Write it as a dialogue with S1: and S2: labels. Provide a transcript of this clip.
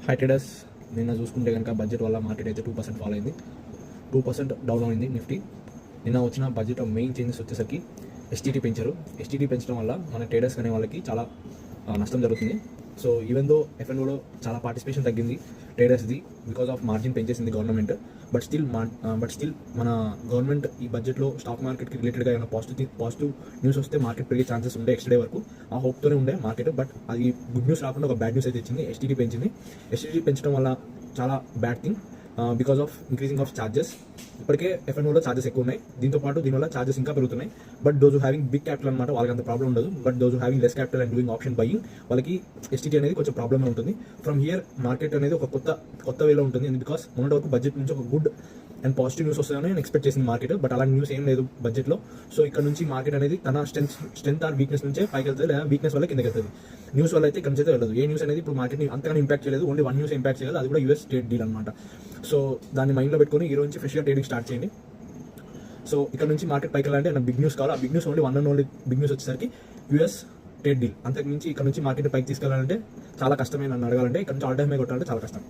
S1: High traders, నిన్న చూసుకుంటే కనుక బడ్జెట్ వల్ల మార్కెట్ అయితే 2% ఫాల్ అయింది. 2% డౌన్ అయింది నిఫ్టీ. నిన్న వచ్చిన బడ్జెట్ మెయిన్ చేంజెస్ వచ్చేసరికి ఎస్టీటీ పెంచారు. ఎస్టీటీ పెంచడం వల్ల మన ట్రేడర్స్ అనే వాళ్ళకి చాలా నష్టం జరుగుతుంది. సో ఈవెన్ దో ఎఫ్ఎన్ఓలో చాలా పార్టిసిపేషన్ తగ్గింది ట్రేడర్స్ది బికాస్ ఆఫ్ మార్జిన్ పెంచేసింది గవర్నమెంట్. బట్ స్టిల్ మన గవర్నమెంట్ ఈ బడ్జెట్లో స్టాక్ మార్కెట్కి రిలేటెడ్గా ఏమైనా పాజిటివ్ న్యూస్ వస్తే మార్కెట్ పెరిగే ఛాన్సెస్ ఉండే ఎక్స్ట్రా డే వరకు. ఆ హోప్తోనే ఉండే మార్కెట్. బట్ అది గుడ్ న్యూస్ రాకుండా ఒక బ్యాడ్ న్యూస్ అయితే ఇచ్చింది. ఎస్టీటీ పెంచింది. ఎస్టీటీ పెంచడం వల్ల చాలా bad thing because of increasing of charges. ఇప్పటికే ఎఫ్ఎన్ఓలో ఛార్జెస్ ఎక్కువ ఉన్నాయి. దీంతోపాటు దీనివల్ల ఛార్జెస్ ఇంకా పెరుగుతున్నాయి. But those having big capital అనమాట వాళ్ళకి అంత ప్రాబ్లం ఉండదు. But those having less capital and doing option buying వాళ్ళకి ఎస్టీటీ అనేది కొంచెం ప్రాబ్లమే ఉంటుంది. ఫ్రమ్ హియర్ మార్కెట్ అనేది ఒక కొత్త వేలో ఉంటుంది. బికాస్ మొన్నటి వరకు బడ్జెట్ నుంచి ఒక గుడ్ అండ్ పాజిటివ్ న్యూస్ వస్తుందని నేను ఎక్స్పెక్ట్ చేసింది మార్కెట్. బట్ అలాంటి న్యూస్ ఏం లేదు బడ్జెట్లో. సో ఇక్కడ నుంచి మార్కెట్ అనేది తన స్ట్రెంత్ ఆర్ వీక్నెస్ నుంచే పైకి వెళ్తుంది, లేదా వీక్నెస్ వల్ల కిందకి వెళ్తుంది. న్యూస్ వల్ల అయితే ఇక్కడ నుంచి అయితే వెళ్ళదు. ఏ న్యూస్ అనేది ఇప్పుడు మార్కెట్ని అంతగానే ఇంపాక్ట్ చేయలేదు. ఓన్లీ వన్ న్యూస్ ఇంపాక్ట్ చేయలేదు, అది కూడా యూఎస్ ట్రేడ్ డీల్ అనమాట. సో దాన్ని మైండ్లో పెట్టుకుని ఈ రోజు నుంచి ఫ్రెష్గా ట్రేడింగ్ స్టార్ట్ చేయండి. సో ఇక్కడ నుంచి మార్కెట్ పైకి వెళ్ళాలంటే నాకు బిగ్ న్యూస్ కావాలి. ఆ big news only big news వచ్చేసరికి యూఎస్ ట్రేడ్ డీల్. అంతకు మించి ఇక్కడ నుంచి మార్కెట్ పైకి తీసుకెళ్ళాలంటే చాలా కష్టమే. నన్ను అడగాలంటే ఇక్కడ నుంచి ఆల్ టైమ్ హై కొట్టాలంటే చాలా కష్టం.